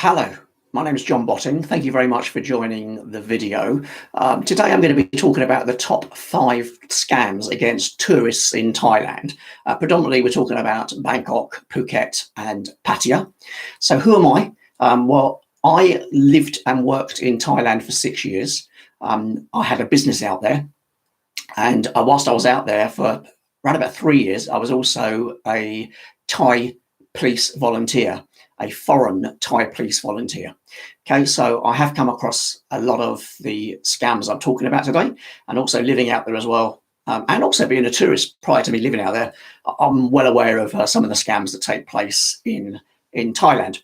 Hello, my name is Jomtien. Thank you very much for joining the video. Today I'm going to be talking about the top 5 scams against tourists in Thailand. Predominantly we're talking about Bangkok, Phuket and Pattaya. So who am I? Well, I lived and worked in Thailand for 6 years. I had a business out there, and whilst I was out there for around about 3 years, I was also a Thai police volunteer, a foreign Thai police volunteer. Okay, so I have come across a lot of the scams I'm talking about today, and also living out there as well, and also being a tourist prior to me living out there, I'm well aware of some of the scams that take place in Thailand.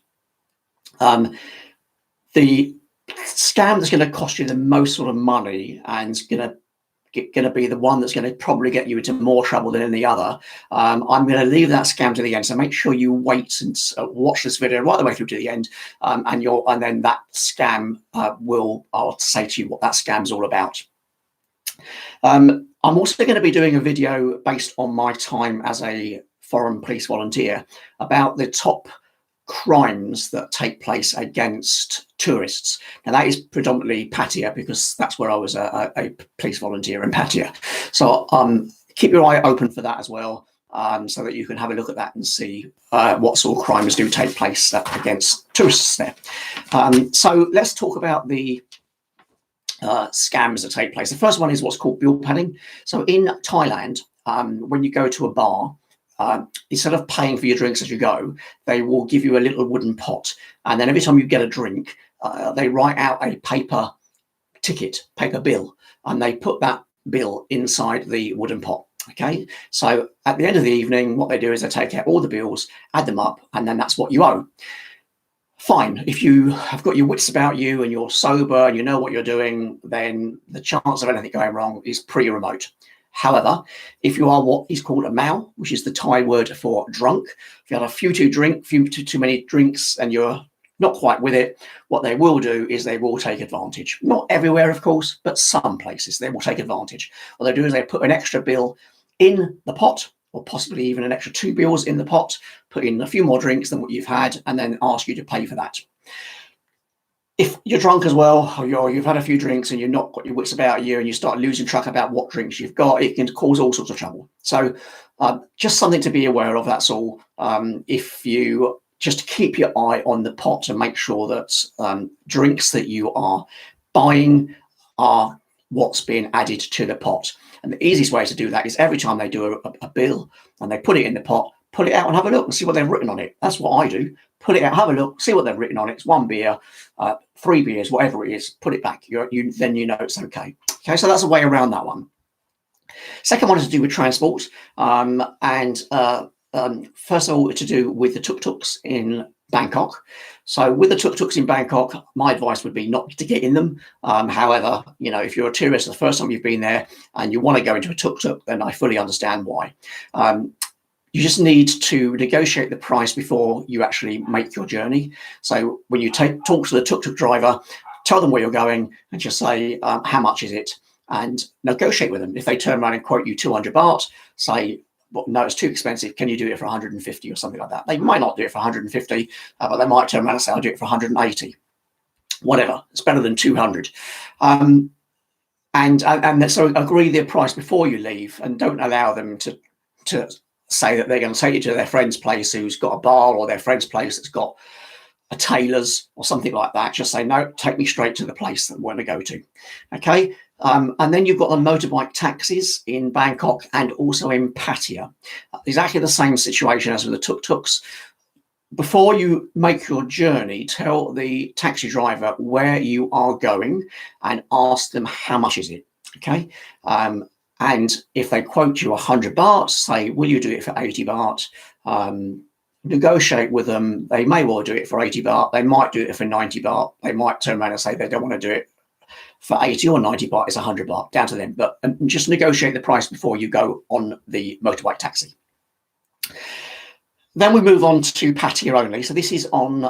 The scam that's going to cost you the most sort of money and is going to be the one that's going to probably get you into more trouble than any other. I'm going to leave that scam to the end, so make sure you wait and watch this video right the way through to the end, and then that scam I'll say to you what that scam's all about. I'm also going to be doing a video based on my time as a foreign police volunteer about the top crimes that take place against tourists. Now that is predominantly Pattaya, because that's where I was a police volunteer in Pattaya. So keep your eye open for that as well, so that you can have a look at that and see what sort of crimes do take place against tourists there. So let's talk about the scams that take place. The first one is what's called bill padding. So in Thailand, when you go to a bar, instead of paying for your drinks as you go, they will give you a little wooden pot, and then every time you get a drink, they write out a paper bill, and they put that bill inside the wooden pot. Okay, so at the end of the evening, what they do is they take out all the bills, add them up, and then that's what you owe. Fine, if you have got your wits about you and you're sober and you know what you're doing, then the chance of anything going wrong is pretty remote. However, if you are what is called a Mao, which is the Thai word for drunk, if you had a few too many drinks and you're not quite with it, what they will do is they will take advantage. Not everywhere, of course, but some places they will take advantage. What they do is they put an extra bill in the pot, or possibly even an extra 2 bills in the pot, put in a few more drinks than what you've had, and then ask you to pay for that. If you're drunk as well, or you've had a few drinks and you're not got your wits about you and you start losing track about what drinks you've got, it can cause all sorts of trouble. So just something to be aware of, that's all. If you just keep your eye on the pot and make sure that drinks that you are buying are what's being added to the pot. And the easiest way to do that is every time they do a bill and they put it in the pot, pull it out and have a look and see what they've written on it. That's what I do. Pull it out, have a look, see what they've written on it. It's 1 beer, 3 beers, whatever it is. Put it back. Then you know it's okay. Okay, so that's a way around that one. Second one is to do with transport, first of all, to do with the tuk-tuks in Bangkok. So with the tuk-tuks in Bangkok, my advice would be not to get in them. However, if you're a tourist, the first time you've been there and you want to go into a tuk-tuk, then I fully understand why. You just need to negotiate the price before you actually make your journey. So when you talk to the tuk-tuk driver, tell them where you're going and just say, how much is it? And negotiate with them. If they turn around and quote you 200 baht, say, well, no, it's too expensive. Can you do it for 150 or something like that? They might not do it for 150, but they might turn around and say, I'll do it for 180. Whatever, it's better than 200. And so agree their price before you leave, and don't allow them to say that they're going to take you to their friend's place who's got a bar, or their friend's place that's got a tailor's or something like that. Just say, no, take me straight to the place that we're going to go to. Okay. And then you've got the motorbike taxis in Bangkok and also in Pattaya. Exactly the same situation as with the tuk-tuks. Before you make your journey, tell the taxi driver where you are going and ask them how much is it. Okay. And if they quote you 100 baht, say, will you do it for 80 baht? Negotiate with them. They may well do it for 80 baht. They might do it for 90 baht. They might turn around and say they don't want to do it for 80 or 90 baht. It's 100 baht, down to them. But just negotiate the price before you go on the motorbike taxi. Then we move on to Pattaya only. So this is on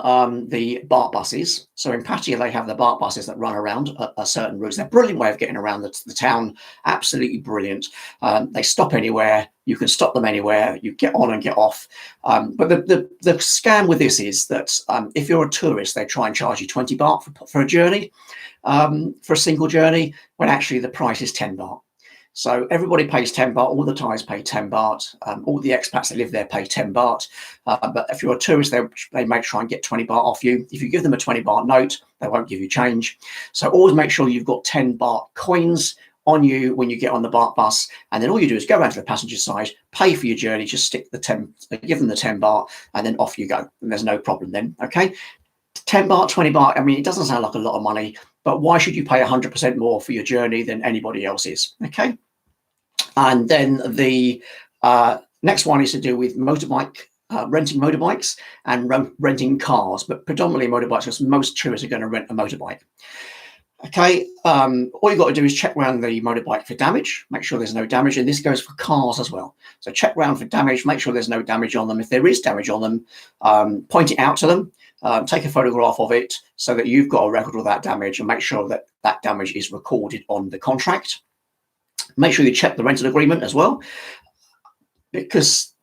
the Baht buses. So in Pattaya, they have the Baht buses that run around a certain routes. They're a brilliant way of getting around the town. Absolutely brilliant. They stop anywhere. You can stop them anywhere. You get on and get off. But the scam with this is that if you're a tourist, they try and charge you 20 baht for a journey, for a single journey, when actually the price is 10 baht. So everybody pays 10 baht, all the Thais pay 10 baht, all the expats that live there pay 10 baht. But if you're a tourist, they may try and get 20 baht off you. If you give them a 20 baht note, they won't give you change. So always make sure you've got 10 baht coins on you when you get on the Baht bus. And then all you do is go around to the passenger side, pay for your journey, just stick the 10, give them the 10 baht, and then off you go. And there's no problem then, okay? 10 baht, 20 baht, I mean, it doesn't sound like a lot of money, but why should you pay 100% more for your journey than anybody else's, okay? And then the next one is to do with renting motorbikes and renting cars, but predominantly motorbikes, because most tourists are going to rent a motorbike. Okay, all you've got to do is check around the motorbike for damage, make sure there's no damage, and this goes for cars as well. So check around for damage, make sure there's no damage on them. If there is damage on them, point it out to them, take a photograph of it so that you've got a record of that damage, and make sure that that damage is recorded on the contract. Make sure you check the rental agreement as well, because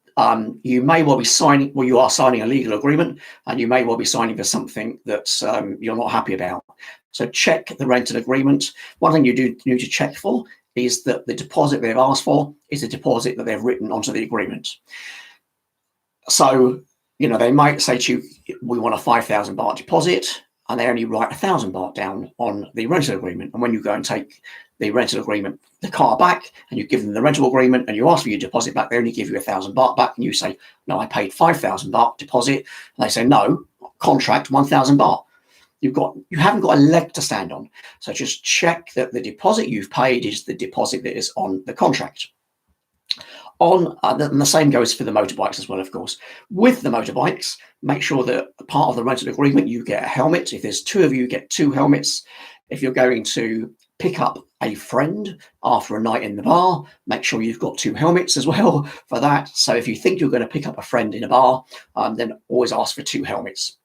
you may well be signing, well, you are signing a legal agreement, and you may well be signing for something that you're not happy about. So check the rental agreement. One thing you do need to check for is that the deposit they've asked for is a deposit that they've written onto the agreement. So, you know, they might say to you, we want a 5,000 baht deposit, and they only write 1,000 baht down on the rental agreement. And when you go and take the rental agreement, the car back, and you give them the rental agreement and you ask for your deposit back, they only give you 1,000 baht back, and you say, no, I paid 5,000 baht deposit. And they say, no, contract 1,000 baht. You haven't got a leg to stand on. So just check that the deposit you've paid is the deposit that is on the contract. And the same goes for the motorbikes as well, of course. With the motorbikes, make sure that part of the rental agreement, you get a helmet. If there's two of you, get 2 helmets. If you're going to pick up a friend after a night in the bar, make sure you've got 2 helmets as well for that. So if you think you're going to pick up a friend in a bar, then always ask for 2 helmets.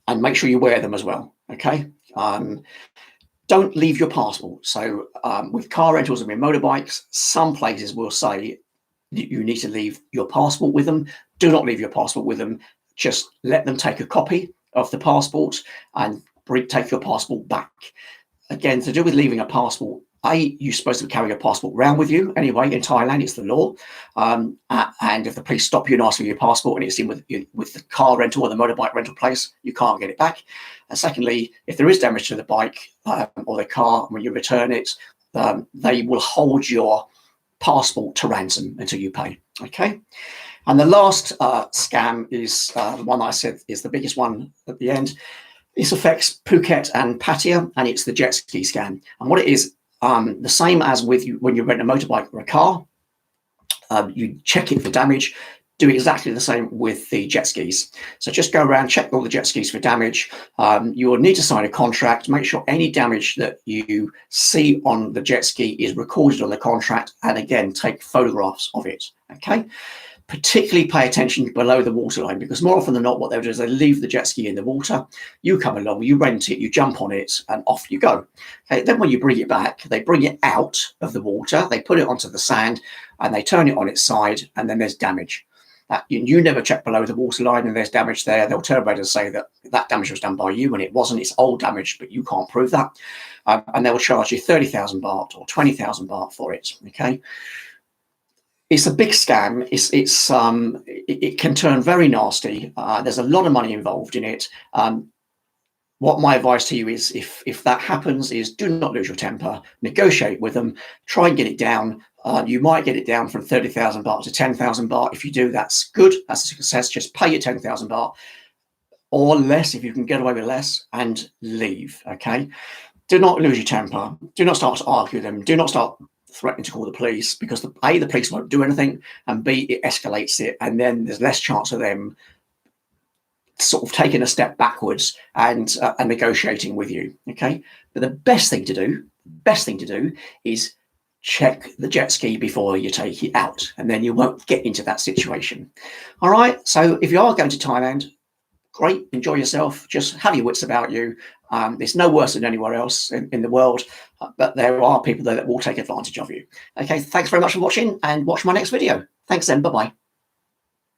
And make sure you wear them as well, okay? Don't leave your passport. So with car rentals and with motorbikes, some places will say that you need to leave your passport with them. Do not leave your passport with them. Just let them take a copy of the passport and take your passport back. Again, to do with leaving a passport, you're supposed to carry a passport around with you. Anyway, in Thailand, it's the law. And if the police stop you and ask for your passport and it's in with the car rental or the motorbike rental place, you can't get it back. And secondly, if there is damage to the bike or the car, when you return it, they will hold your passport to ransom until you pay. Okay. And the last scam is the one that I said is the biggest one at the end. This affects Phuket and Pattaya, and it's the jet ski scam. And what it is, the same as with when you rent a motorbike or a car, you check it for damage. Do exactly the same with the jet skis. So just go around, check all the jet skis for damage. You will need to sign a contract, make sure any damage that you see on the jet ski is recorded on the contract, and again, take photographs of it, okay? Particularly pay attention below the waterline, because more often than not, what they'll do is they leave the jet ski in the water, you come along, you rent it, you jump on it, and off you go. Okay, then when you bring it back, they bring it out of the water, they put it onto the sand, and they turn it on its side, and then there's damage. You never check below the waterline and there's damage there. They'll turn around and say that that damage was done by you when it wasn't. It's old damage, but you can't prove that. And they will charge you 30,000 baht or 20,000 baht for it, okay? It's a big scam. It can turn very nasty. There's a lot of money involved in it. What my advice to you is, if that happens, is do not lose your temper. Negotiate with them. Try and get it down. You might get it down from 30,000 baht to 10,000 baht. If you do, that's good. That's a success. Just pay your 10,000 baht or less if you can get away with less, and leave. Okay. Do not lose your temper. Do not start to argue with them. Do not start threatening to call the police, because A, the police won't do anything, and B, it escalates it, and then there's less chance of them sort of taking a step backwards and negotiating with you. Okay, but the best thing to do is check the jet ski before you take it out, and then you won't get into that situation. All right, so if you are going to Thailand, great, enjoy yourself, just have your wits about you. It's no worse than anywhere else in the world, but there are people there that will take advantage of you. Okay, thanks very much for watching, and watch my next video. Thanks then, bye-bye.